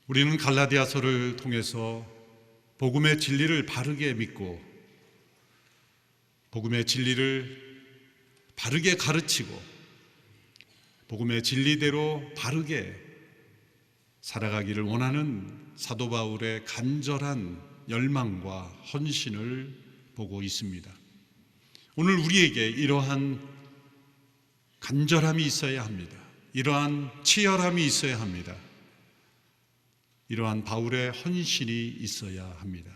우리는 갈라디아서를 통해서 복음의 진리를 바르게 믿고 복음의 진리를 바르게 가르치고 복음의 진리대로 바르게 살아가기를 원하는 사도 바울의 간절한 열망과 헌신을 보고 있습니다. 오늘 우리에게 이러한 간절함이 있어야 합니다. 이러한 치열함이 있어야 합니다. 이러한 바울의 헌신이 있어야 합니다.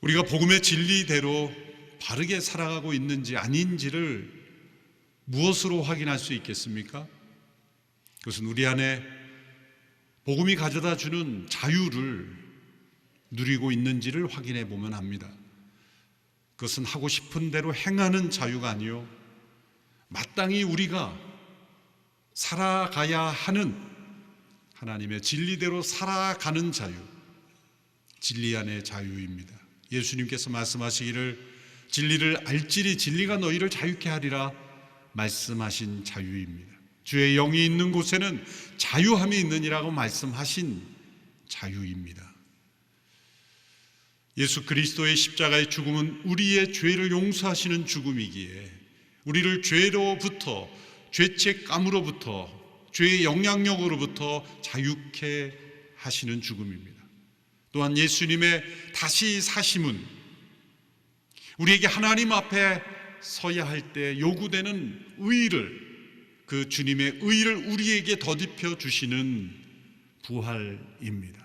우리가 복음의 진리대로 바르게 살아가고 있는지 아닌지를 무엇으로 확인할 수 있겠습니까? 그것은 우리 안에 복음이 가져다 주는 자유를 누리고 있는지를 확인해 보면 합니다. 그것은 하고 싶은 대로 행하는 자유가 아니요, 마땅히 우리가 살아가야 하는 하나님의 진리대로 살아가는 자유, 진리 안의 자유입니다. 예수님께서 말씀하시기를 진리를 알지니 진리가 너희를 자유케 하리라 말씀하신 자유입니다. 주의 영이 있는 곳에는 자유함이 있느니라고 말씀하신 자유입니다. 예수 그리스도의 십자가의 죽음은 우리의 죄를 용서하시는 죽음이기에 우리를 죄로부터, 죄책감으로부터, 죄의 영향력으로부터 자유케 하시는 죽음입니다. 또한 예수님의 다시 사심은 우리에게 하나님 앞에 서야 할 때 요구되는 의를, 그 주님의 의를 우리에게 덧입혀 주시는 부활입니다.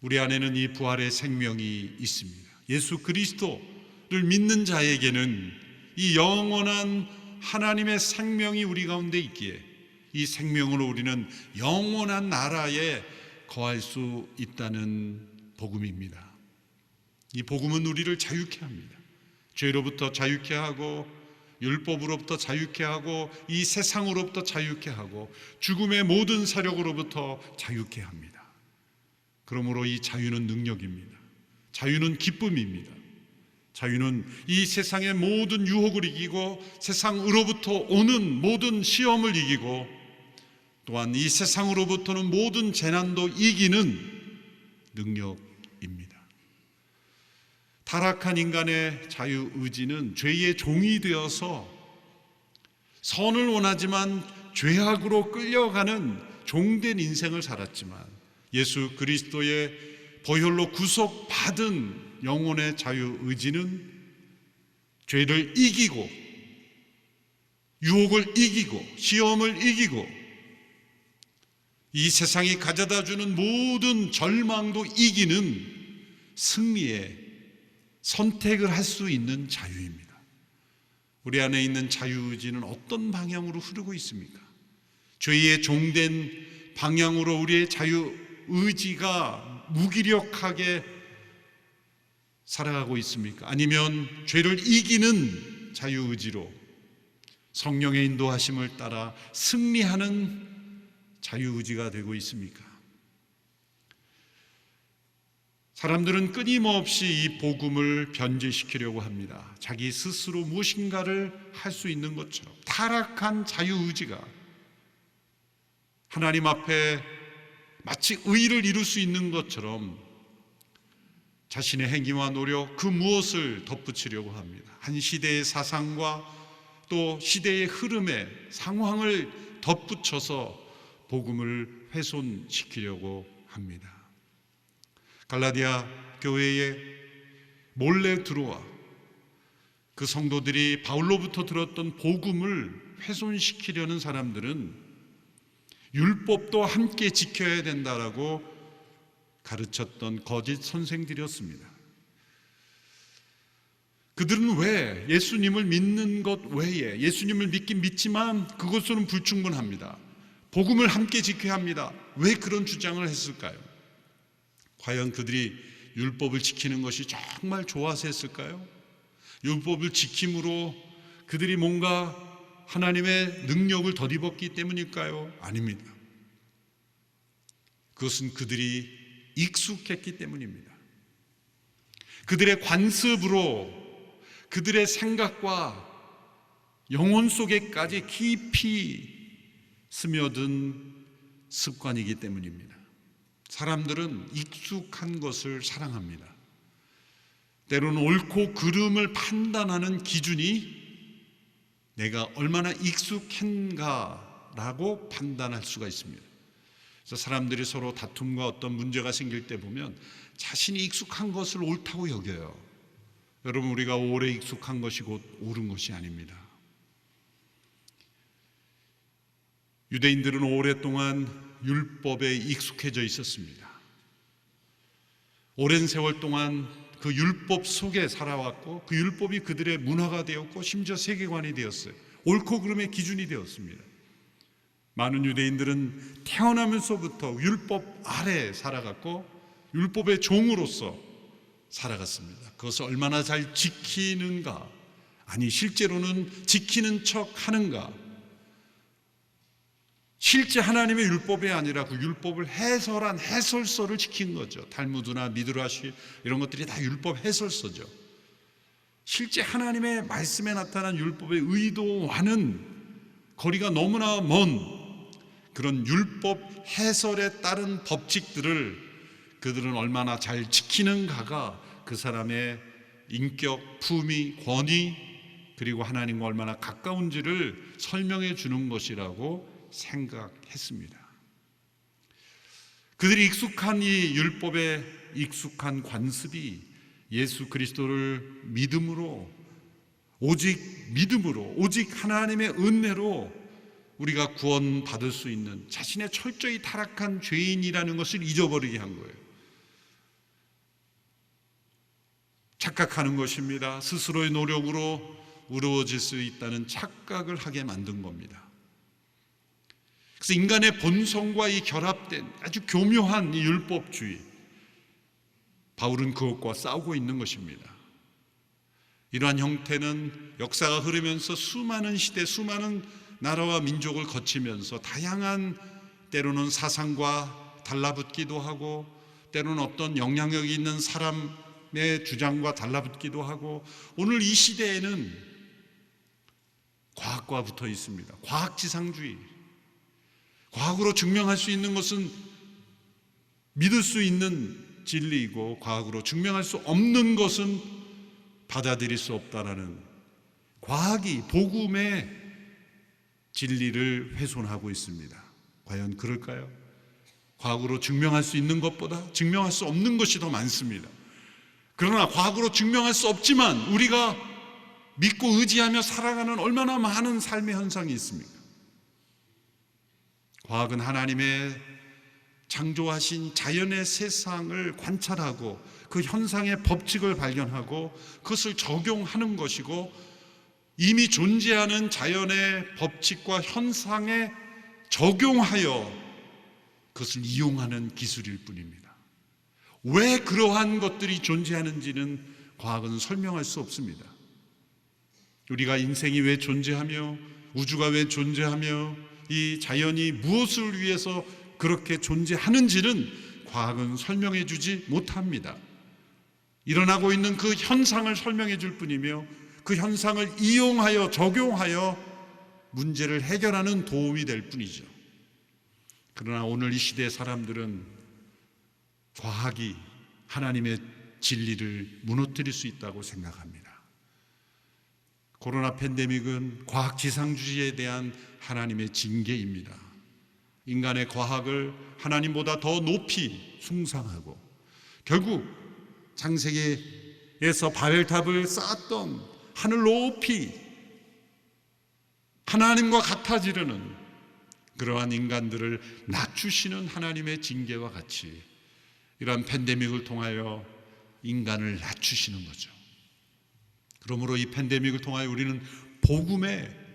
우리 안에는 이 부활의 생명이 있습니다. 예수 그리스도를 믿는 자에게는 이 영원한 하나님의 생명이 우리 가운데 있기에 이 생명으로 우리는 영원한 나라에 거할 수 있다는 복음입니다. 이 복음은 우리를 자유케 합니다. 죄로부터 자유케 하고 율법으로부터 자유케 하고 이 세상으로부터 자유케 하고 죽음의 모든 세력으로부터 자유케 합니다. 그러므로 이 자유는 능력입니다. 자유는 기쁨입니다. 자유는 이 세상의 모든 유혹을 이기고 세상으로부터 오는 모든 시험을 이기고 또한 이 세상으로부터는 모든 재난도 이기는 능력입니다. 타락한 인간의 자유의지는 죄의 종이 되어서 선을 원하지만 죄악으로 끌려가는 종된 인생을 살았지만 예수 그리스도의 보혈로 구속받은 영혼의 자유의지는 죄를 이기고 유혹을 이기고 시험을 이기고 이 세상이 가져다주는 모든 절망도 이기는 승리의 선택을 할 수 있는 자유입니다. 우리 안에 있는 자유의지는 어떤 방향으로 흐르고 있습니까? 죄의 종된 방향으로 우리의 자유의지가 무기력하게 살아가고 있습니까? 아니면 죄를 이기는 자유의지로 성령의 인도하심을 따라 승리하는 자유의지가 되고 있습니까? 사람들은 끊임없이 이 복음을 변질시키려고 합니다. 자기 스스로 무엇인가를 할 수 있는 것처럼 타락한 자유의지가 하나님 앞에 마치 의를 이룰 수 있는 것처럼 자신의 행위와 노력 그 무엇을 덧붙이려고 합니다. 한 시대의 사상과 또 시대의 흐름에 상황을 덧붙여서 복음을 훼손시키려고 합니다. 갈라디아 교회에 몰래 들어와 그 성도들이 바울로부터 들었던 복음을 훼손시키려는 사람들은 율법도 함께 지켜야 된다라고 가르쳤던 거짓 선생들이었습니다. 그들은 왜 예수님을 믿는 것 외에 예수님을 믿긴 믿지만 그것으로는 불충분합니다. 복음을 함께 지켜야 합니다. 왜 그런 주장을 했을까요? 과연 그들이 율법을 지키는 것이 정말 좋아서 했을까요? 율법을 지킴으로 그들이 뭔가 하나님의 능력을 덧입었기 때문일까요? 아닙니다. 그것은 그들이 익숙했기 때문입니다. 그들의 관습으로 그들의 생각과 영혼 속에까지 깊이 스며든 습관이기 때문입니다. 사람들은 익숙한 것을 사랑합니다. 때로는 옳고 그름을 판단하는 기준이 내가 얼마나 익숙한가라고 판단할 수가 있습니다. 그래서 사람들이 서로 다툼과 어떤 문제가 생길 때 보면 자신이 익숙한 것을 옳다고 여겨요. 여러분, 우리가 오래 익숙한 것이 곧 옳은 것이 아닙니다. 유대인들은 오랫동안 율법에 익숙해져 있었습니다. 오랜 세월 동안 그 율법 속에 살아왔고 그 율법이 그들의 문화가 되었고 심지어 세계관이 되었어요. 옳고 그름의 기준이 되었습니다. 많은 유대인들은 태어나면서부터 율법 아래 살아갔고 율법의 종으로서 살아갔습니다. 그것을 얼마나 잘 지키는가, 아니 실제로는 지키는 척 하는가, 실제 하나님의 율법이 아니라 그 율법을 해설한 해설서를 지킨 거죠. 탈무드나 미드라시 이런 것들이 다 율법 해설서죠. 실제 하나님의 말씀에 나타난 율법의 의도와는 거리가 너무나 먼 그런 율법 해설에 따른 법칙들을 그들은 얼마나 잘 지키는가가 그 사람의 인격, 품위, 권위, 그리고 하나님과 얼마나 가까운지를 설명해 주는 것이라고 생각했습니다. 그들이 익숙한 이 율법에 익숙한 관습이 예수 그리스도를 믿음으로, 오직 믿음으로, 오직 하나님의 은혜로 우리가 구원받을 수 있는, 자신의 철저히 타락한 죄인이라는 것을 잊어버리게 한 거예요. 착각하는 것입니다. 스스로의 노력으로 의로워질 수 있다는 착각을 하게 만든 겁니다. 그래서 인간의 본성과 이 결합된 아주 교묘한 이 율법주의, 바울은 그것과 싸우고 있는 것입니다. 이러한 형태는 역사가 흐르면서 수많은 시대, 수많은 나라와 민족을 거치면서 다양한, 때로는 사상과 달라붙기도 하고 때로는 어떤 영향력이 있는 사람의 주장과 달라붙기도 하고, 오늘 이 시대에는 과학과 붙어 있습니다. 과학지상주의. 과학으로 증명할 수 있는 것은 믿을 수 있는 진리이고, 과학으로 증명할 수 없는 것은 받아들일 수 없다라는, 과학이 복음의 진리를 훼손하고 있습니다. 과연 그럴까요? 과학으로 증명할 수 있는 것보다 증명할 수 없는 것이 더 많습니다. 그러나 과학으로 증명할 수 없지만 우리가 믿고 의지하며 살아가는 얼마나 많은 삶의 현상이 있습니까? 과학은 하나님의 창조하신 자연의 세상을 관찰하고 그 현상의 법칙을 발견하고 그것을 적용하는 것이고, 이미 존재하는 자연의 법칙과 현상에 적용하여 그것을 이용하는 기술일 뿐입니다. 왜 그러한 것들이 존재하는지는 과학은 설명할 수 없습니다. 우리가 인생이 왜 존재하며 우주가 왜 존재하며 이 자연이 무엇을 위해서 그렇게 존재하는지는 과학은 설명해 주지 못합니다. 일어나고 있는 그 현상을 설명해 줄 뿐이며 그 현상을 이용하여 적용하여 문제를 해결하는 도움이 될 뿐이죠. 그러나 오늘 이 시대의 사람들은 과학이 하나님의 진리를 무너뜨릴 수 있다고 생각합니다. 코로나 팬데믹은 과학지상주의에 대한 하나님의 징계입니다. 인간의 과학을 하나님보다 더 높이 숭상하고 결국 창세기에서 바벨탑을 쌓았던 하늘 높이 하나님과 같아지려는 그러한 인간들을 낮추시는 하나님의 징계와 같이 이러한 팬데믹을 통하여 인간을 낮추시는 거죠. 그러므로 이 팬데믹을 통하여 우리는 복음의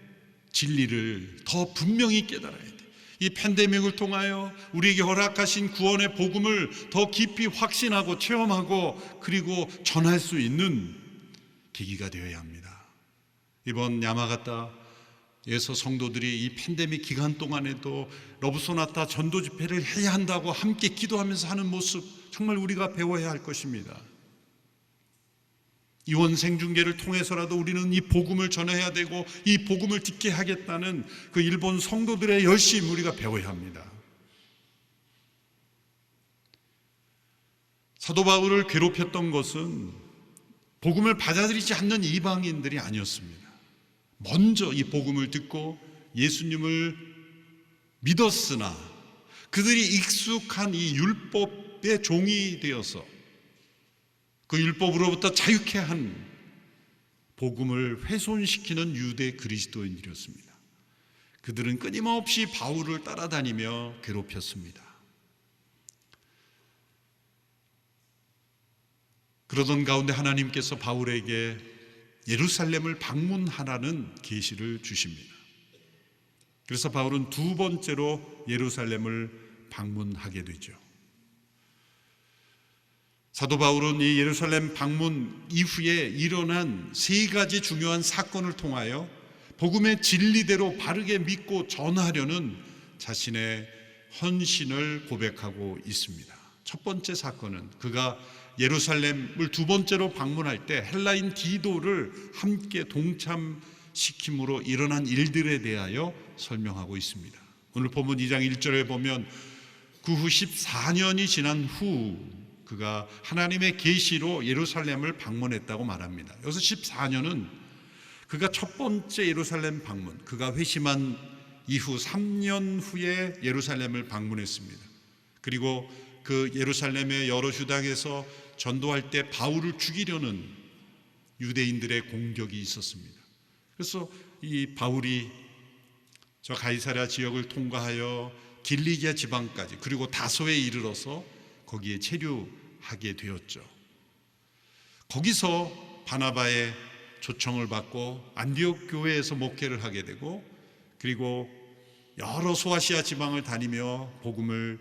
진리를 더 분명히 깨달아야 돼요. 이 팬데믹을 통하여 우리에게 허락하신 구원의 복음을 더 깊이 확신하고 체험하고 그리고 전할 수 있는 계기가 되어야 합니다. 이번 야마가타에서 성도들이 이 팬데믹 기간 동안에도 러브소나타 전도 집회를 해야 한다고 함께 기도하면서 하는 모습, 정말 우리가 배워야 할 것입니다. 이원 생중계를 통해서라도 우리는 이 복음을 전해야 되고 이 복음을 듣게 하겠다는 그 일본 성도들의 열심, 우리가 배워야 합니다. 사도 바울을 괴롭혔던 것은 복음을 받아들이지 않는 이방인들이 아니었습니다. 먼저 이 복음을 듣고 예수님을 믿었으나 그들이 익숙한 이 율법의 종이 되어서 그 율법으로부터 자유케 한 복음을 훼손시키는 유대 그리스도인들이었습니다. 그들은 끊임없이 바울을 따라다니며 괴롭혔습니다. 그러던 가운데 하나님께서 바울에게 예루살렘을 방문하라는 계시를 주십니다. 그래서 바울은 두 번째로 예루살렘을 방문하게 되죠. 사도 바울은 이 예루살렘 방문 이후에 일어난 세 가지 중요한 사건을 통하여 복음의 진리대로 바르게 믿고 전하려는 자신의 헌신을 고백하고 있습니다. 첫 번째 사건은 그가 예루살렘을 두 번째로 방문할 때 헬라인 디도를 함께 동참시킴으로 일어난 일들에 대하여 설명하고 있습니다. 오늘 본문 2장 1절에 보면 그 후 14년이 지난 후 그가 하나님의 계시로 예루살렘을 방문했다고 말합니다. 여기서 14년은 그가 첫 번째 예루살렘 방문, 그가 회심한 이후 3년 후에 예루살렘을 방문했습니다. 그리고 그 예루살렘의 여러 휴당에서 전도할 때 바울을 죽이려는 유대인들의 공격이 있었습니다. 그래서 이 바울이 저 가이사랴 지역을 통과하여 길리기아 지방까지 그리고 다소에 이르러서 거기에 체류하게 되었죠. 거기서 바나바의 초청을 받고 안디옥 교회에서 목회를 하게 되고 그리고 여러 소아시아 지방을 다니며 복음을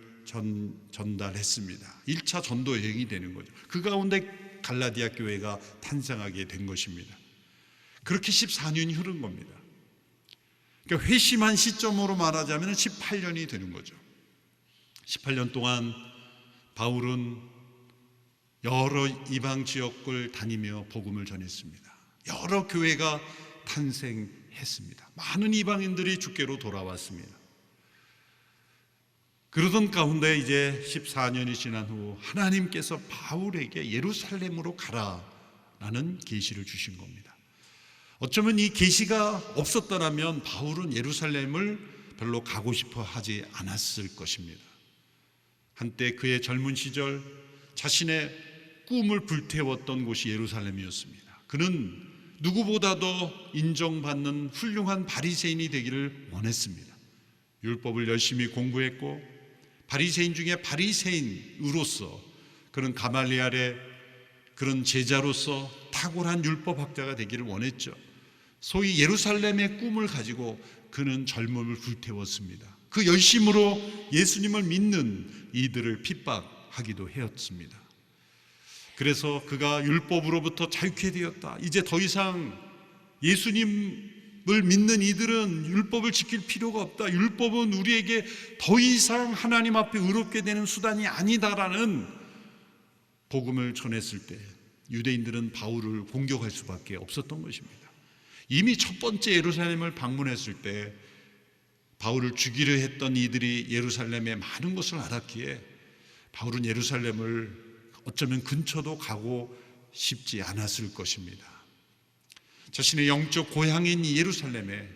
전달했습니다. 1차 전도 여행이 되는 거죠. 그 가운데 갈라디아 교회가 탄생하게 된 것입니다. 그렇게 14년이 흐른 겁니다. 그러니까 회심한 시점으로 말하자면 18년이 되는 거죠. 18년 동안 바울은 여러 이방 지역을 다니며 복음을 전했습니다. 여러 교회가 탄생했습니다. 많은 이방인들이 주께로 돌아왔습니다. 그러던 가운데 이제 14년이 지난 후 하나님께서 바울에게 예루살렘으로 가라라는 계시를 주신 겁니다. 어쩌면 이 계시가 없었더라면 바울은 예루살렘을 별로 가고 싶어 하지 않았을 것입니다. 한때 그의 젊은 시절 자신의 꿈을 불태웠던 곳이 예루살렘이었습니다. 그는 누구보다도 인정받는 훌륭한 바리새인이 되기를 원했습니다. 율법을 열심히 공부했고 바리새인 중에 바리새인으로서 그런 가말리엘의 그런 제자로서 탁월한 율법학자가 되기를 원했죠. 소위 예루살렘의 꿈을 가지고 그는 젊음을 불태웠습니다. 그 열심으로 예수님을 믿는 이들을 핍박하기도 했습니다. 그래서 그가 율법으로부터 자유케 되었다. 이제 더 이상 예수님을 믿는 이들은 율법을 지킬 필요가 없다. 율법은 우리에게 더 이상 하나님 앞에 의롭게 되는 수단이 아니다라는 복음을 전했을 때 유대인들은 바울을 공격할 수밖에 없었던 것입니다. 이미 첫 번째 예루살렘을 방문했을 때 바울을 죽이려 했던 이들이 예루살렘에 많은 것을 알았기에 바울은 예루살렘을 어쩌면 근처도 가고 싶지 않았을 것입니다. 자신의 영적 고향인 예루살렘에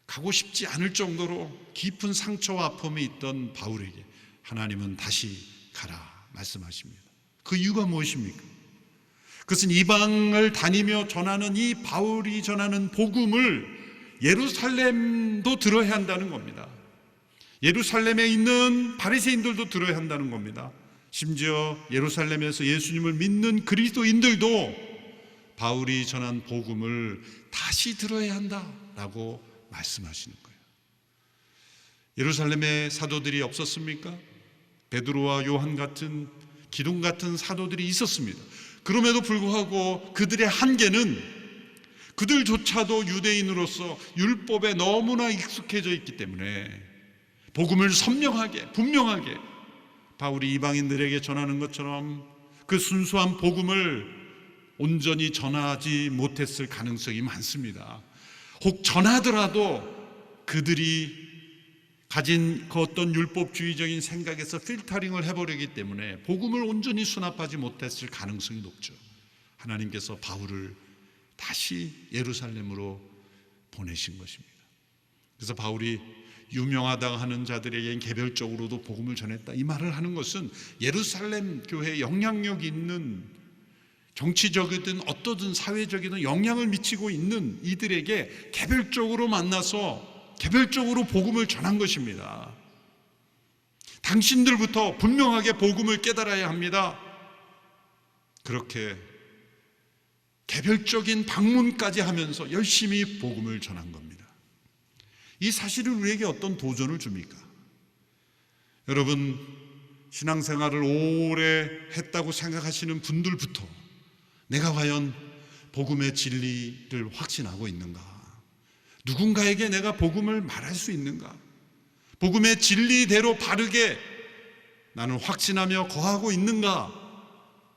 가고 싶지 않을 정도로 깊은 상처와 아픔이 있던 바울에게 하나님은 다시 가라 말씀하십니다. 그 이유가 무엇입니까? 그것은 이방을 다니며 전하는 이 바울이 전하는 복음을 예루살렘도 들어야 한다는 겁니다. 예루살렘에 있는 바리새인들도 들어야 한다는 겁니다. 심지어 예루살렘에서 예수님을 믿는 그리스도인들도 바울이 전한 복음을 다시 들어야 한다라고 말씀하시는 거예요. 예루살렘에 사도들이 없었습니까? 베드로와 요한 같은 기둥 같은 사도들이 있었습니다. 그럼에도 불구하고 그들의 한계는 그들조차도 유대인으로서 율법에 너무나 익숙해져 있기 때문에 복음을 선명하게 분명하게 바울이 이방인들에게 전하는 것처럼 그 순수한 복음을 온전히 전하지 못했을 가능성이 많습니다. 혹 전하더라도 그들이 가진 그 어떤 율법주의적인 생각에서 필터링을 해버리기 때문에 복음을 온전히 수납하지 못했을 가능성이 높죠. 하나님께서 바울을 다시 예루살렘으로 보내신 것입니다. 그래서 바울이 유명하다 하는 자들에게 개별적으로도 복음을 전했다, 이 말을 하는 것은 예루살렘 교회에 영향력 있는, 정치적이든 어떠든 사회적이든 영향을 미치고 있는 이들에게 개별적으로 만나서 개별적으로 복음을 전한 것입니다. 당신들부터 분명하게 복음을 깨달아야 합니다. 그렇게 개별적인 방문까지 하면서 열심히 복음을 전한 겁니다. 이 사실이 우리에게 어떤 도전을 줍니까? 여러분, 신앙생활을 오래 했다고 생각하시는 분들부터 내가 과연 복음의 진리를 확신하고 있는가? 누군가에게 내가 복음을 말할 수 있는가? 복음의 진리대로 바르게 나는 확신하며 거하고 있는가?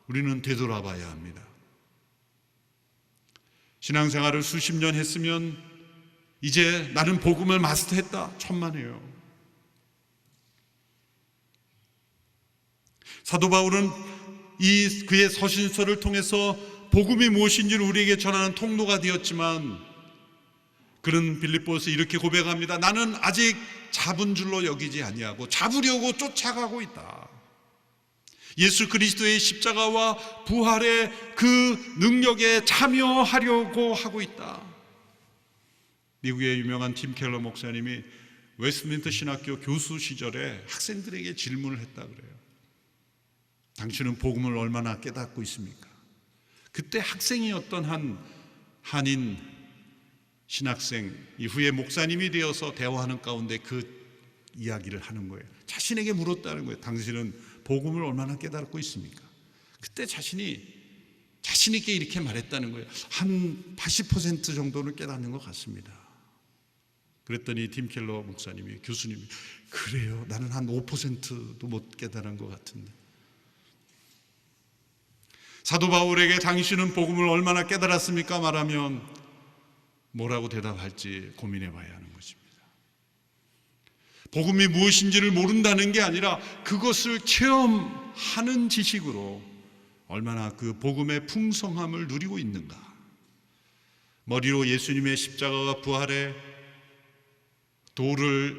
우리는 되돌아봐야 합니다. 신앙생활을 수십 년 했으면 이제 나는 복음을 마스터했다, 천만에요. 사도 바울은 그의 서신서를 통해서 복음이 무엇인지를 우리에게 전하는 통로가 되었지만, 그는 빌립보에서 이렇게 고백합니다. 나는 아직 잡은 줄로 여기지 아니하고 잡으려고 쫓아가고 있다. 예수 그리스도의 십자가와 부활의 그 능력에 참여하려고 하고 있다. 미국의 유명한 팀 켈러 목사님이 웨스트민스터 신학교 교수 시절에 학생들에게 질문을 했다 그래요. 당신은 복음을 얼마나 깨닫고 있습니까? 그때 학생이었던 한 한인 신학생, 이후에 목사님이 되어서 대화하는 가운데 그 이야기를 하는 거예요. 자신에게 물었다는 거예요. 당신은 복음을 얼마나 깨닫고 있습니까? 그때 자신이 자신 있게 이렇게 말했다는 거예요. 한 80% 정도는 깨닫는 것 같습니다. 그랬더니 팀 켈러 목사님이, 교수님이, 그래요? 나는 한 5%도 못 깨달은 것 같은데. 사도 바울에게 당신은 복음을 얼마나 깨달았습니까? 말하면 뭐라고 대답할지 고민해 봐야 하는 것입니다. 복음이 무엇인지를 모른다는 게 아니라 그것을 체험하는 지식으로 얼마나 그 복음의 풍성함을 누리고 있는가. 머리로 예수님의 십자가와 부활의 도를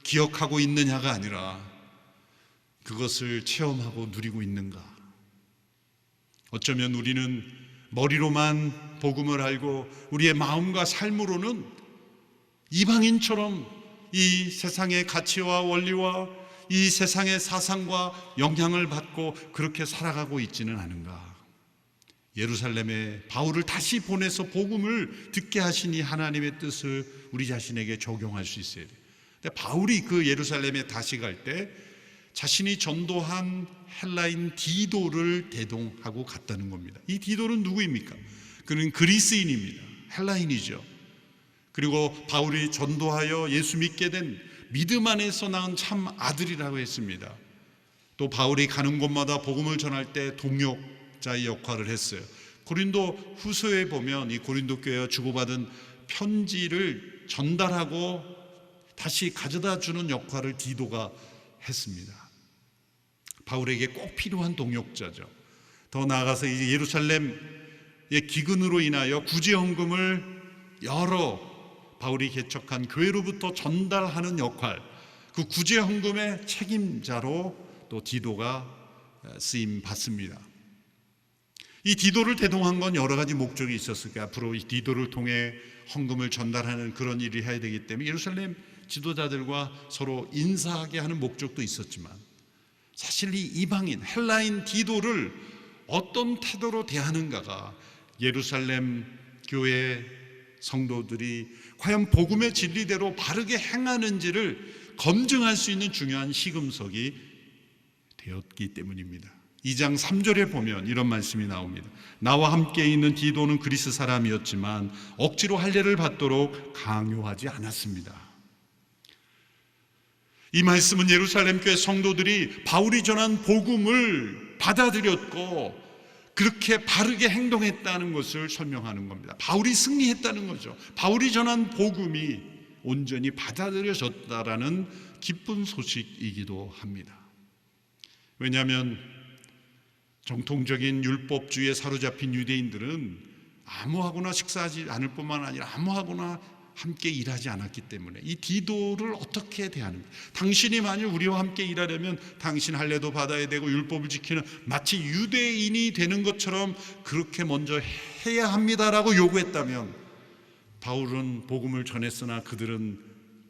기억하고 있느냐가 아니라 그것을 체험하고 누리고 있는가. 어쩌면 우리는 머리로만 복음을 알고 우리의 마음과 삶으로는 이방인처럼 이 세상의 가치와 원리와 이 세상의 사상과 영향을 받고 그렇게 살아가고 있지는 않은가. 예루살렘에 바울을 다시 보내서 복음을 듣게 하시니 하나님의 뜻을 우리 자신에게 적용할 수 있어야 돼요. 근데 바울이 그 예루살렘에 다시 갈 때 자신이 전도한 헬라인 디도를 대동하고 갔다는 겁니다. 이 디도는 누구입니까? 그는 그리스인입니다. 헬라인이죠. 그리고 바울이 전도하여 예수 믿게 된 믿음 안에서 낳은 참 아들이라고 했습니다. 또 바울이 가는 곳마다 복음을 전할 때 동역자의 역할을 했어요. 고린도 후서에 보면 이 고린도 교회와 주고받은 편지를 전달하고 다시 가져다 주는 역할을 디도가 했습니다. 바울에게 꼭 필요한 동역자죠. 더 나아가서 이제 예루살렘의 기근으로 인하여 구제헌금을 여러 바울이 개척한 교회로부터 전달하는 역할, 그 구제헌금의 책임자로 또 디도가 쓰임 받습니다. 이 디도를 대동한 건 여러 가지 목적이 있었을 거예요. 앞으로 이 디도를 통해 헌금을 전달하는 그런 일을 해야 되기 때문에 예루살렘 지도자들과 서로 인사하게 하는 목적도 있었지만, 사실 이 이방인 헬라인 디도를 어떤 태도로 대하는가가 예루살렘 교회 성도들이 과연 복음의 진리대로 바르게 행하는지를 검증할 수 있는 중요한 시금석이 되었기 때문입니다. 2장 3절에 보면 이런 말씀이 나옵니다. 나와 함께 있는 디도는 그리스 사람이었지만 억지로 할례를 받도록 강요하지 않았습니다. 이 말씀은 예루살렘 교회 성도들이 바울이 전한 복음을 받아들였고 그렇게 바르게 행동했다는 것을 설명하는 겁니다. 바울이 승리했다는 거죠. 바울이 전한 복음이 온전히 받아들여졌다라는 기쁜 소식이기도 합니다. 왜냐하면 정통적인 율법주의에 사로잡힌 유대인들은 아무하고나 식사하지 않을 뿐만 아니라 아무하고나 함께 일하지 않았기 때문에 이 디도를 어떻게 대하는가? 당신이 만일 우리와 함께 일하려면 당신 할례도 받아야 되고 율법을 지키는 마치 유대인이 되는 것처럼 그렇게 먼저 해야 합니다라고 요구했다면 바울은 복음을 전했으나 그들은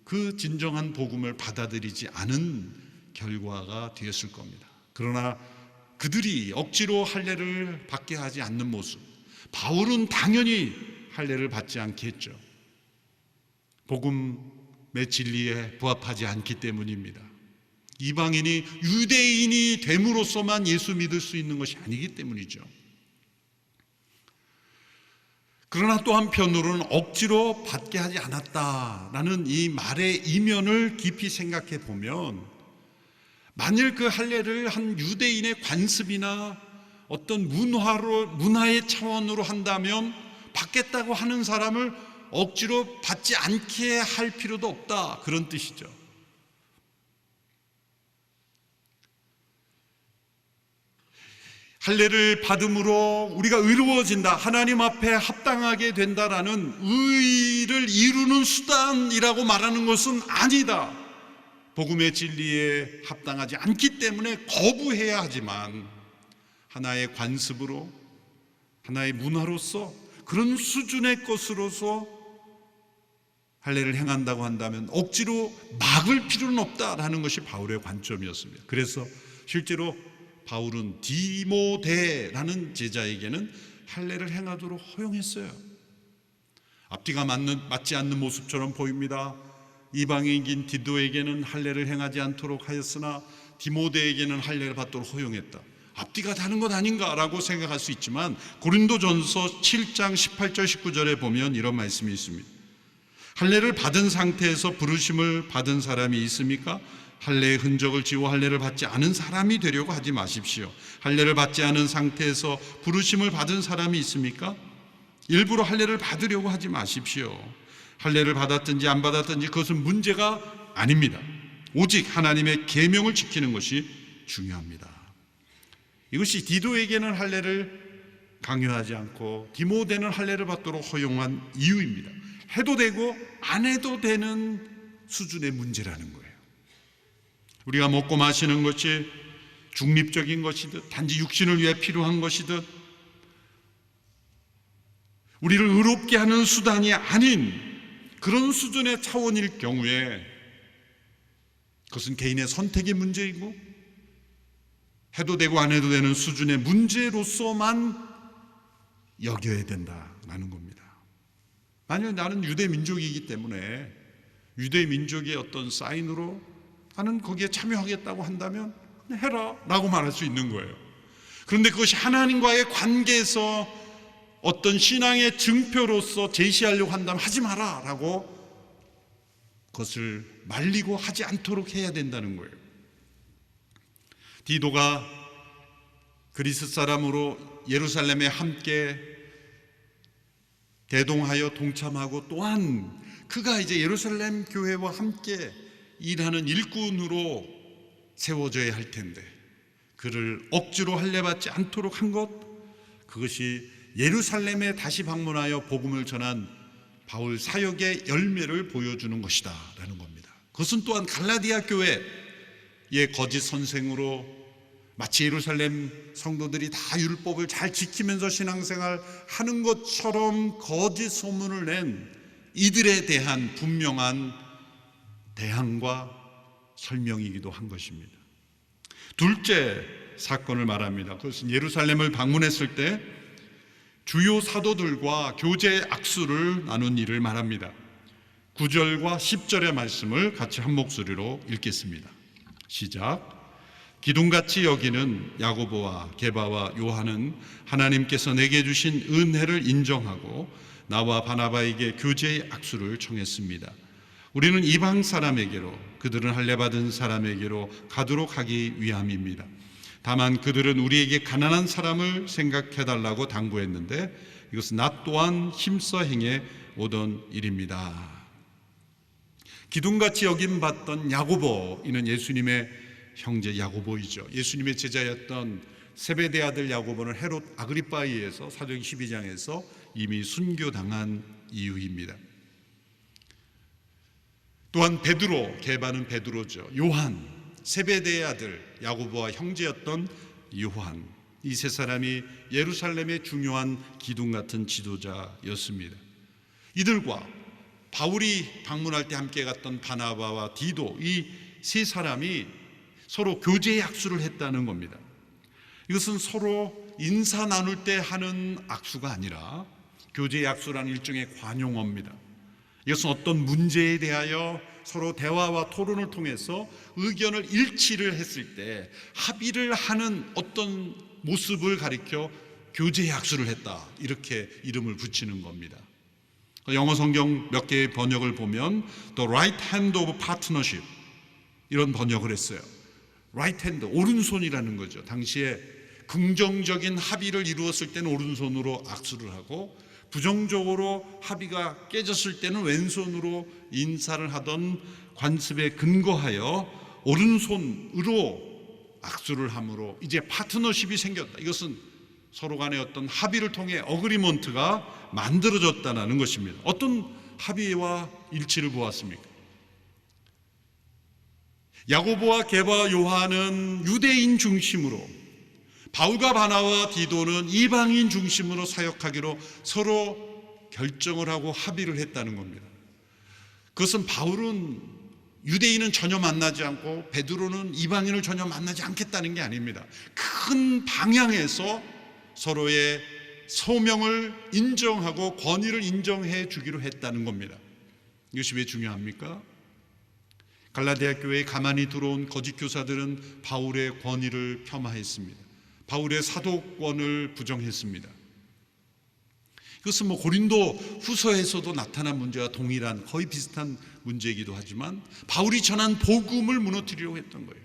그 진정한 복음을 받아들이지 않은 결과가 되었을 겁니다. 그러나 그들이 억지로 할례를 받게 하지 않는 모습, 바울은 당연히 할례를 받지 않겠죠. 복음의 진리에 부합하지 않기 때문입니다. 이방인이 유대인이 됨으로써만 예수 믿을 수 있는 것이 아니기 때문이죠. 그러나 또 한편으로는 억지로 받게 하지 않았다라는 이 말의 이면을 깊이 생각해 보면 만일 그 할례를 한 유대인의 관습이나 어떤 문화의 차원으로 한다면 받겠다고 하는 사람을 억지로 받지 않게 할 필요도 없다, 그런 뜻이죠. 할례를 받음으로 우리가 의로워진다, 하나님 앞에 합당하게 된다라는 의를 이루는 수단이라고 말하는 것은 아니다. 복음의 진리에 합당하지 않기 때문에 거부해야 하지만 하나의 관습으로, 하나의 문화로서, 그런 수준의 것으로서 할례를 행한다고 한다면 억지로 막을 필요는 없다라는 것이 바울의 관점이었습니다. 그래서 실제로 바울은 디모데라는 제자에게는 할례를 행하도록 허용했어요. 앞뒤가 맞지 않는 모습처럼 보입니다. 이방인인 디도에게는 할례를 행하지 않도록 하였으나 디모데에게는 할례를 받도록 허용했다. 앞뒤가 다른 것 아닌가라고 생각할 수 있지만 고린도전서 7장 18절 19절에 보면 이런 말씀이 있습니다. 할례를 받은 상태에서 부르심을 받은 사람이 있습니까? 할례의 흔적을 지워 할례를 받지 않은 사람이 되려고 하지 마십시오. 할례를 받지 않은 상태에서 부르심을 받은 사람이 있습니까? 일부러 할례를 받으려고 하지 마십시오. 할례를 받았든지 안 받았든지 그것은 문제가 아닙니다. 오직 하나님의 계명을 지키는 것이 중요합니다. 이것이 디도에게는 할례를 강요하지 않고 디모데는 할례를 받도록 허용한 이유입니다. 해도 되고 안 해도 되는 수준의 문제라는 거예요. 우리가 먹고 마시는 것이 중립적인 것이든 단지 육신을 위해 필요한 것이든 우리를 의롭게 하는 수단이 아닌 그런 수준의 차원일 경우에 그것은 개인의 선택의 문제이고 해도 되고 안 해도 되는 수준의 문제로서만 여겨야 된다라는 겁니다. 만약 나는 유대 민족이기 때문에 유대 민족의 어떤 사인으로 나는 거기에 참여하겠다고 한다면 해라 라고 말할 수 있는 거예요. 그런데 그것이 하나님과의 관계에서 어떤 신앙의 증표로서 제시하려고 한다면 하지 마라 라고 그것을 말리고 하지 않도록 해야 된다는 거예요. 디도가 그리스 사람으로 예루살렘에 함께 대동하여 동참하고 또한 그가 이제 예루살렘 교회와 함께 일하는 일꾼으로 세워져야 할 텐데 그를 억지로 할례받지 않도록 한 것, 그것이 예루살렘에 다시 방문하여 복음을 전한 바울 사역의 열매를 보여주는 것이다 라는 겁니다. 그것은 또한 갈라디아 교회의 거짓 선생으로 마치 예루살렘 성도들이 다 율법을 잘 지키면서 신앙생활 하는 것처럼 거짓 소문을 낸 이들에 대한 분명한 대항과 설명이기도 한 것입니다. 둘째 사건을 말합니다. 그것은 예루살렘을 방문했을 때 주요 사도들과 교제 악수를 나눈 일을 말합니다. 9절과 10절의 말씀을 같이 한 목소리로 읽겠습니다. 시작. 기둥같이 여기는 야고보와 게바와 요한은 하나님께서 내게 주신 은혜를 인정하고 나와 바나바에게 교제의 악수를 청했습니다. 우리는 이방 사람에게로, 그들은 할례받은 사람에게로 가도록 하기 위함입니다. 다만 그들은 우리에게 가난한 사람을 생각해달라고 당부했는데 이것은 나 또한 힘써 행해 오던 일입니다. 기둥같이 여김받던 야고보, 이는 예수님의 형제 야고보이죠. 예수님의 제자였던 세베대 아들 야고보는 헤롯 아그리빠에 의해서 사도행 12장에서 이미 순교당한 이유입니다. 또한 베드로, 게바는 베드로죠. 요한, 세베대의 아들 야고보와 형제였던 요한, 이 세 사람이 예루살렘의 중요한 기둥 같은 지도자였습니다. 이들과 바울이 방문할 때 함께 갔던 바나바와 디도, 이 세 사람이 서로 교제 약수를 했다는 겁니다. 이것은 서로 인사 나눌 때 하는 악수가 아니라 교제 약수라는 일종의 관용어입니다. 이것은 어떤 문제에 대하여 서로 대화와 토론을 통해서 의견을 일치를 했을 때 합의를 하는 어떤 모습을 가리켜 교제 약수를 했다, 이렇게 이름을 붙이는 겁니다. 영어 성경 몇 개의 번역을 보면 The right hand of partnership, 이런 번역을 했어요. right hand, 오른손이라는 거죠. 당시에 긍정적인 합의를 이루었을 때는 오른손으로 악수를 하고, 부정적으로 합의가 깨졌을 때는 왼손으로 인사를 하던 관습에 근거하여 오른손으로 악수를 함으로 이제 파트너십이 생겼다. 이것은 서로 간의 어떤 합의를 통해 어그리먼트가 만들어졌다는 것입니다. 어떤 합의와 일치를 보았습니까? 야고보와 게바 요한은 유대인 중심으로, 바울과 바나와 디도는 이방인 중심으로 사역하기로 서로 결정을 하고 합의를 했다는 겁니다. 그것은 바울은 유대인은 전혀 만나지 않고 베드로는 이방인을 전혀 만나지 않겠다는 게 아닙니다. 큰 방향에서 서로의 소명을 인정하고 권위를 인정해 주기로 했다는 겁니다. 이것이 왜 중요합니까? 갈라디아 교회에 가만히 들어온 거짓 교사들은 바울의 권위를 폄하했습니다. 바울의 사도권을 부정했습니다. 이것은 고린도 후서에서도 나타난 문제와 동일한 거의 비슷한 문제이기도 하지만 바울이 전한 복음을 무너뜨리려고 했던 거예요.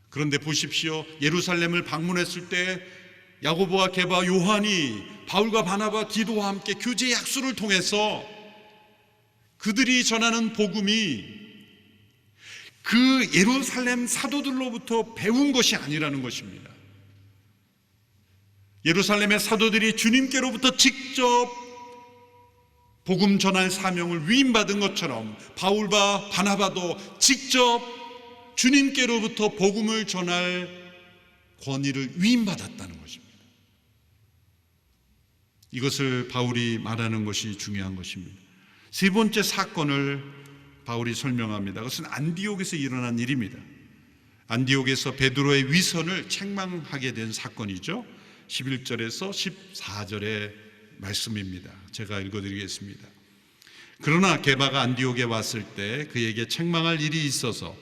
그런데 보십시오. 예루살렘을 방문했을 때 야고보와 게바 요한이 바울과 바나바 디도와 함께 교제 약수를 통해서 그들이 전하는 복음이 그 예루살렘 사도들로부터 배운 것이 아니라는 것입니다. 예루살렘의 사도들이 주님께로부터 직접 복음 전할 사명을 위임받은 것처럼 바울과 바나바도 직접 주님께로부터 복음을 전할 권위를 위임받았다는 것입니다. 이것을 바울이 말하는 것이 중요한 것입니다. 세 번째 사건을 바울이 설명합니다. 그것은 안디옥에서 일어난 일입니다. 안디옥에서 베드로의 위선을 책망하게 된 사건이죠. 11절에서 14절의 말씀입니다. 제가 읽어드리겠습니다. 그러나 게바가 안디옥에 왔을 때 그에게 책망할 일이 있어서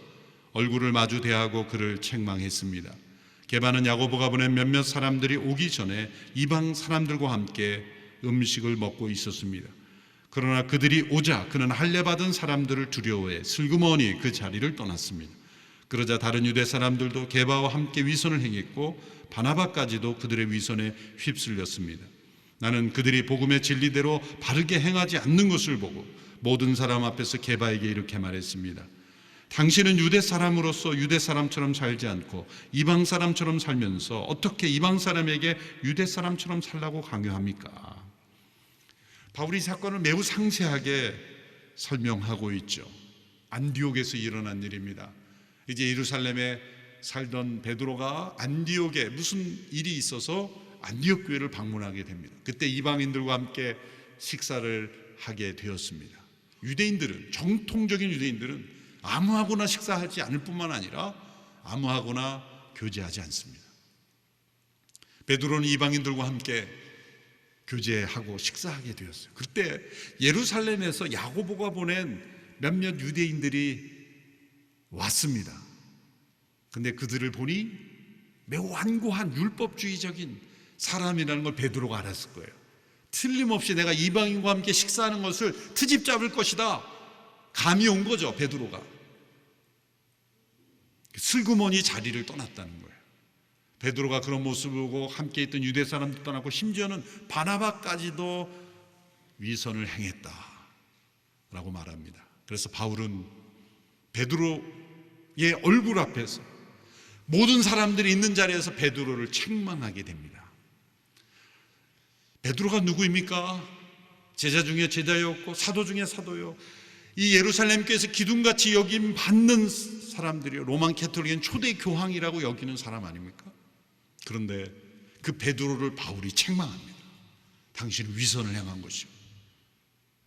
얼굴을 마주 대하고 그를 책망했습니다. 게바는 야고보가 보낸 몇몇 사람들이 오기 전에 이방 사람들과 함께 음식을 먹고 있었습니다. 그러나 그들이 오자 그는 할례받은 사람들을 두려워해 슬그머니 그 자리를 떠났습니다. 그러자 다른 유대 사람들도 게바와 함께 위선을 행했고 바나바까지도 그들의 위선에 휩쓸렸습니다. 나는 그들이 복음의 진리대로 바르게 행하지 않는 것을 보고 모든 사람 앞에서 게바에게 이렇게 말했습니다. 당신은 유대 사람으로서 유대 사람처럼 살지 않고 이방 사람처럼 살면서 어떻게 이방 사람에게 유대 사람처럼 살라고 강요합니까? 바울이 사건을 매우 상세하게 설명하고 있죠. 안디옥에서 일어난 일입니다. 이제 예루살렘에 살던 베드로가 안디옥에 무슨 일이 있어서 안디옥 교회를 방문하게 됩니다. 그때 이방인들과 함께 식사를 하게 되었습니다. 유대인들은, 정통적인 유대인들은 아무하고나 식사하지 않을 뿐만 아니라 아무하고나 교제하지 않습니다. 베드로는 이방인들과 함께 교제하고 식사하게 되었어요. 그때 예루살렘에서 야고보가 보낸 몇몇 유대인들이 왔습니다. 근데 그들을 보니 매우 완고한 율법주의적인 사람이라는 걸 베드로가 알았을 거예요. 틀림없이 내가 이방인과 함께 식사하는 것을 트집 잡을 것이다, 감이 온 거죠. 베드로가 슬그머니 자리를 떠났다는 거예요. 베드로가 그런 모습을 보고 함께 있던 유대 사람도 떠났고 심지어는 바나바까지도 위선을 행했다라고 말합니다. 그래서 바울은 베드로의 얼굴 앞에서 모든 사람들이 있는 자리에서 베드로를 책망하게 됩니다. 베드로가 누구입니까? 제자 중에 제자였고 사도 중에 사도요. 이 예루살렘 교회에서 기둥같이 여김 받는 사람들이요. 로만 캐톨릭은 초대 교황이라고 여기는 사람 아닙니까? 그런데 그 베드로를 바울이 책망합니다. 당신은 위선을 행한 것이요.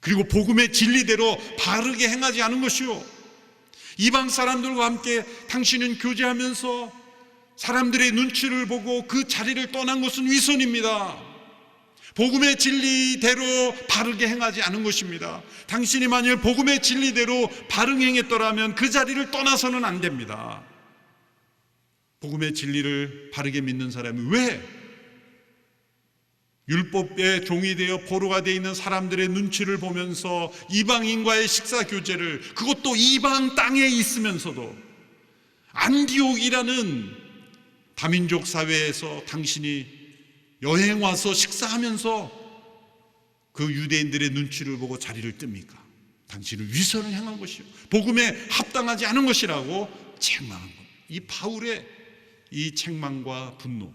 그리고 복음의 진리대로 바르게 행하지 않은 것이요. 이방 사람들과 함께 당신은 교제하면서 사람들의 눈치를 보고 그 자리를 떠난 것은 위선입니다. 복음의 진리대로 바르게 행하지 않은 것입니다. 당신이 만일 복음의 진리대로 바르게 행했더라면 그 자리를 떠나서는 안 됩니다. 복음의 진리를 바르게 믿는 사람이 왜 율법의 종이 되어 포로가 되어 있는 사람들의 눈치를 보면서 이방인과의 식사 교제를, 그것도 이방 땅에 있으면서도 안디옥이라는 다민족 사회에서 당신이 여행 와서 식사하면서 그 유대인들의 눈치를 보고 자리를 뜹니까? 당신은 위선을 행한 것이요, 복음에 합당하지 않은 것이라고 책망한 겁니다. 이 바울의 이 책망과 분노,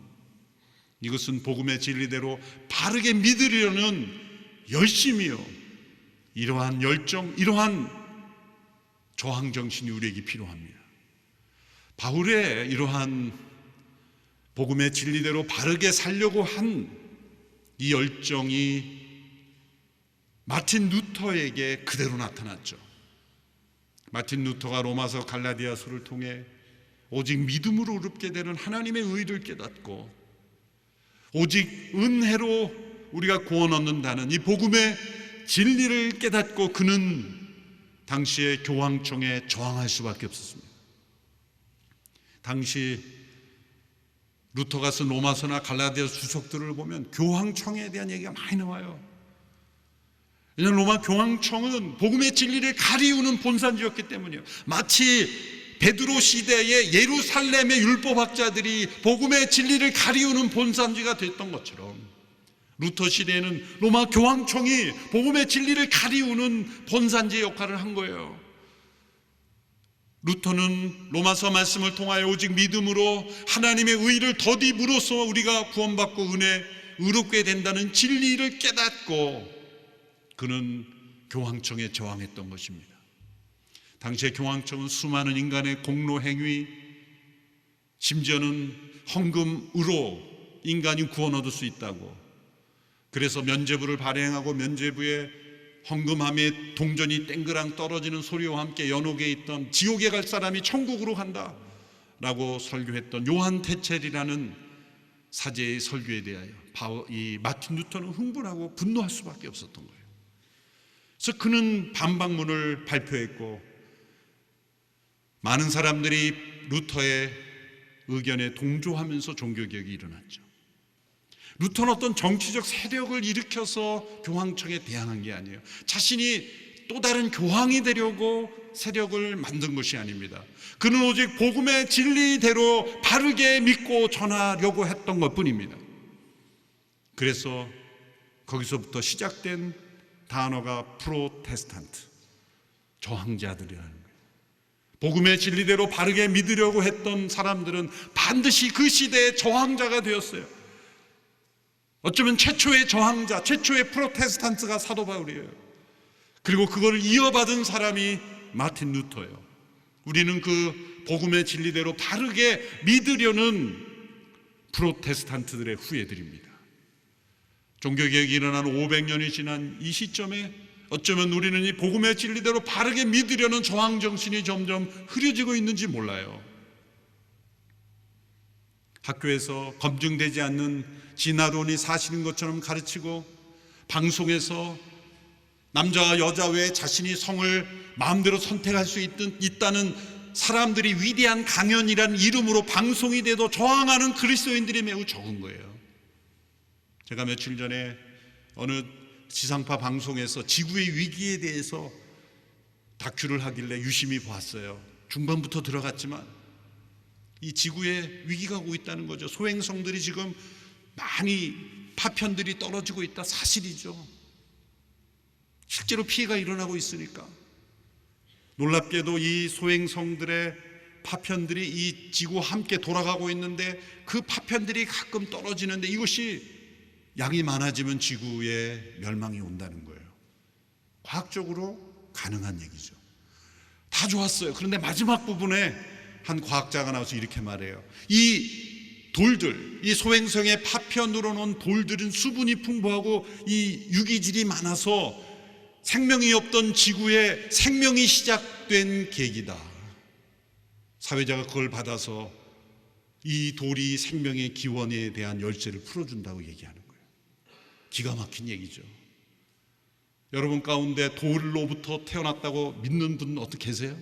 이것은 복음의 진리대로 바르게 믿으려는 열심이요, 이러한 열정, 이러한 저항정신이 우리에게 필요합니다. 바울의 이러한 복음의 진리대로 바르게 살려고 한 이 열정이 마틴 루터에게 그대로 나타났죠. 마틴 루터가 로마서 갈라디아서를 통해 오직 믿음으로 의롭게 되는 하나님의 의를 깨닫고 오직 은혜로 우리가 구원 얻는다는 이 복음의 진리를 깨닫고 그는 당시의 교황청에 저항할 수밖에 없었습니다. 당시 루터가 쓴 로마서나 갈라디아서 주석들을 보면 교황청에 대한 얘기가 많이 나와요. 왜냐하면 로마 교황청은 복음의 진리를 가리우는 본산지였기 때문이에요. 마치 베드로 시대의 예루살렘의 율법학자들이 복음의 진리를 가리우는 본산지가 됐던 것처럼 루터 시대에는 로마 교황청이 복음의 진리를 가리우는 본산지의 역할을 한 거예요. 루터는 로마서 말씀을 통하여 오직 믿음으로 하나님의 의를 더디므로써 우리가 구원받고 의롭게 된다는 진리를 깨닫고 그는 교황청에 저항했던 것입니다. 당시의 교황청은 수많은 인간의 공로 행위, 심지어는 헌금으로 인간이 구원 얻을 수 있다고, 그래서 면죄부를 발행하고 면죄부에 헌금함에 동전이 땡그랑 떨어지는 소리와 함께 연옥에 있던 지옥에 갈 사람이 천국으로 간다 라고 설교했던 요한 테첼이라는 사제의 설교에 대하여 이 마틴 루터는 흥분하고 분노할 수밖에 없었던 거예요. 그래서 그는 반박문을 발표했고 많은 사람들이 루터의 의견에 동조하면서 종교개혁이 일어났죠. 루터는 어떤 정치적 세력을 일으켜서 교황청에 대항한 게 아니에요. 자신이 또 다른 교황이 되려고 세력을 만든 것이 아닙니다. 그는 오직 복음의 진리대로 바르게 믿고 전하려고 했던 것뿐입니다. 그래서 거기서부터 시작된 단어가 프로테스탄트, 저항자들이라는 거예요. 복음의 진리대로 바르게 믿으려고 했던 사람들은 반드시 그 시대의 저항자가 되었어요. 어쩌면 최초의 저항자, 최초의 프로테스탄트가 사도 바울이에요. 그리고 그걸 이어받은 사람이 마틴 루터예요. 우리는 그 복음의 진리대로 바르게 믿으려는 프로테스탄트들의 후예들입니다. 종교개혁이 일어난 500년이 지난 이 시점에 어쩌면 우리는 이 복음의 진리대로 바르게 믿으려는 저항정신이 점점 흐려지고 있는지 몰라요. 학교에서 검증되지 않는 진화론이 사실인 것처럼 가르치고, 방송에서 남자와 여자 외에 자신이 성을 마음대로 선택할 수 있다는 사람들이 위대한 강연이라는 이름으로 방송이 돼도 저항하는 그리스도인들이 매우 적은 거예요. 제가 며칠 전에 어느 지상파 방송에서 지구의 위기에 대해서 다큐를 하길래 유심히 봤어요. 중반부터 들어갔지만 이 지구에 위기가 오고 있다는 거죠. 소행성들이 지금 많이 파편들이 떨어지고 있다, 사실이죠. 실제로 피해가 일어나고 있으니까. 놀랍게도 이 소행성들의 파편들이 이 지구와 함께 돌아가고 있는데 그 파편들이 가끔 떨어지는데 이것이 양이 많아지면 지구의 멸망이 온다는 거예요. 과학적으로 가능한 얘기죠. 다 좋았어요. 그런데 마지막 부분에 한 과학자가 나와서 이렇게 말해요. 이 돌들, 이 소행성의 파편으로 놓은 돌들은 수분이 풍부하고 이 유기질이 많아서 생명이 없던 지구에 생명이 시작된 계기다. 사회자가 그걸 받아서 이 돌이 생명의 기원에 대한 열쇠를 풀어준다고 얘기하는 거예요. 기가 막힌 얘기죠. 여러분 가운데 돌로부터 태어났다고 믿는 분 어떻게 계세요?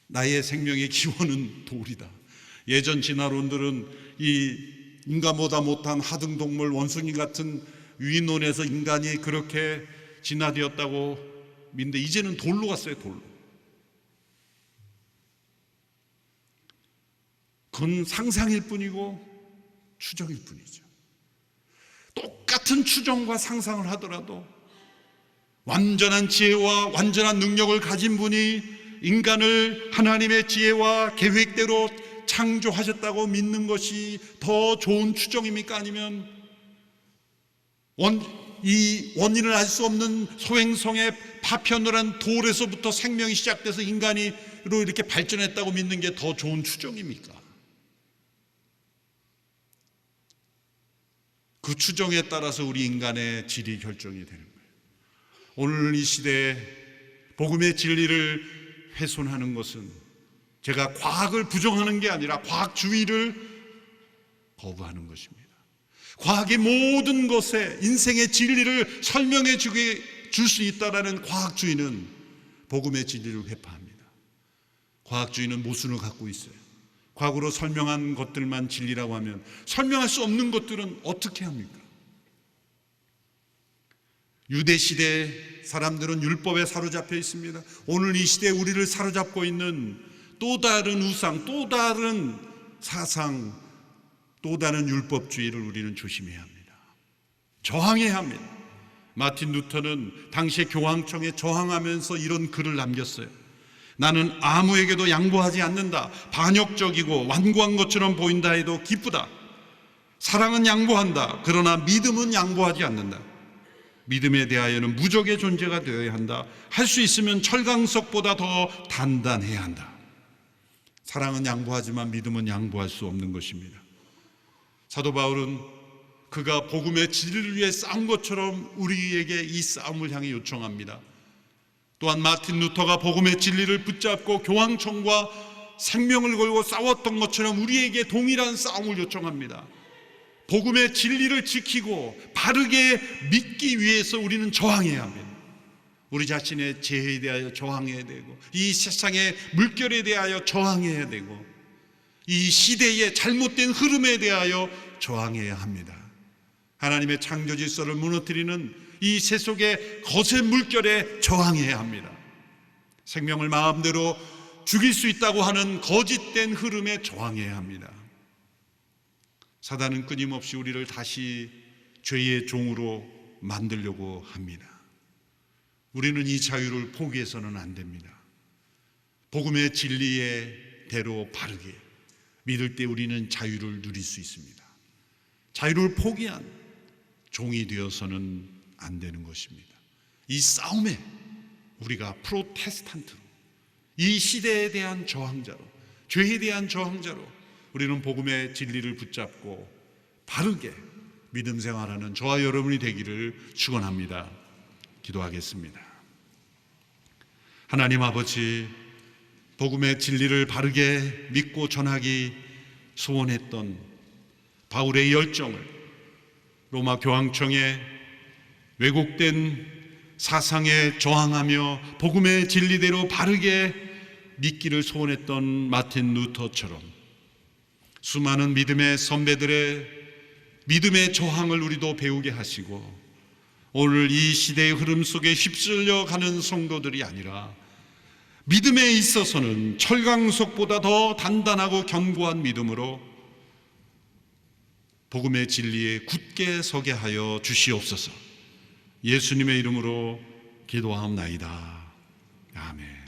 나의 생명의 기원은 돌이다. 예전 진화론들은 이 인간보다 못한 하등동물 원숭이 같은 유인론에서 인간이 그렇게 진화되었다고 믿는데 이제는 돌로 갔어요. 돌로. 그건 상상일 뿐이고 추정일 뿐이죠. 똑같은 추정과 상상을 하더라도 완전한 지혜와 완전한 능력을 가진 분이 인간을 하나님의 지혜와 계획대로 창조하셨다고 믿는 것이 더 좋은 추정입니까? 아니면 이 원인을 알 수 없는 소행성의 파편을 한 돌에서부터 생명이 시작돼서 인간으로 이렇게 발전했다고 믿는 게 더 좋은 추정입니까? 그 추정에 따라서 우리 인간의 질이 결정이 되는 거예요. 오늘 이 시대에 복음의 진리를 훼손하는 것은 제가 과학을 부정하는 게 아니라 과학주의를 거부하는 것입니다. 과학의 모든 것에 인생의 진리를 설명해 줄 수 있다라는 과학주의는 복음의 진리를 회파합니다. 과학주의는 모순을 갖고 있어요. 과거로 설명한 것들만 진리라고 하면 설명할 수 없는 것들은 어떻게 합니까? 유대 시대 사람들은 율법에 사로잡혀 있습니다. 오늘 이 시대에 우리를 사로잡고 있는 또 다른 우상, 또 다른 사상, 또 다른 율법주의를 우리는 조심해야 합니다. 저항해야 합니다. 마틴 루터는 당시의 교황청에 저항하면서 이런 글을 남겼어요. 나는 아무에게도 양보하지 않는다. 반역적이고 완고한 것처럼 보인다 해도 기쁘다. 사랑은 양보한다. 그러나 믿음은 양보하지 않는다. 믿음에 대하여는 무적의 존재가 되어야 한다. 할 수 있으면 철강석보다 더 단단해야 한다. 사랑은 양보하지만 믿음은 양보할 수 없는 것입니다. 사도 바울은 그가 복음의 진리를 위해 싸운 것처럼 우리에게 이 싸움을 향해 요청합니다. 또한 마틴 루터가 복음의 진리를 붙잡고 교황청과 생명을 걸고 싸웠던 것처럼 우리에게 동일한 싸움을 요청합니다. 복음의 진리를 지키고 바르게 믿기 위해서 우리는 저항해야 합니다. 우리 자신의 죄에 대하여 저항해야 되고 이 세상의 물결에 대하여 저항해야 되고 이 시대의 잘못된 흐름에 대하여 저항해야 합니다. 하나님의 창조 질서를 무너뜨리는 이 세속의 거센 물결에 저항해야 합니다. 생명을 마음대로 죽일 수 있다고 하는 거짓된 흐름에 저항해야 합니다. 사단은 끊임없이 우리를 다시 죄의 종으로 만들려고 합니다. 우리는 이 자유를 포기해서는 안 됩니다. 복음의 진리의 대로 바르게 믿을 때 우리는 자유를 누릴 수 있습니다. 자유를 포기한 종이 되어서는 안 되는 것입니다. 이 싸움에 우리가 프로테스탄트로, 이 시대에 대한 저항자로, 죄에 대한 저항자로 우리는 복음의 진리를 붙잡고 바르게 믿음 생활하는 저와 여러분이 되기를 축원합니다. 기도하겠습니다. 하나님 아버지, 복음의 진리를 바르게 믿고 전하기 소원했던 바울의 열정을 로마 교황청에 왜곡된 사상에 저항하며 복음의 진리대로 바르게 믿기를 소원했던 마틴 루터처럼 수많은 믿음의 선배들의 믿음의 저항을 우리도 배우게 하시고 오늘 이 시대의 흐름 속에 휩쓸려 가는 성도들이 아니라 믿음에 있어서는 철강석보다 더 단단하고 견고한 믿음으로 복음의 진리에 굳게 서게 하여 주시옵소서. 예수님의 이름으로 기도하옵나이다. 아멘.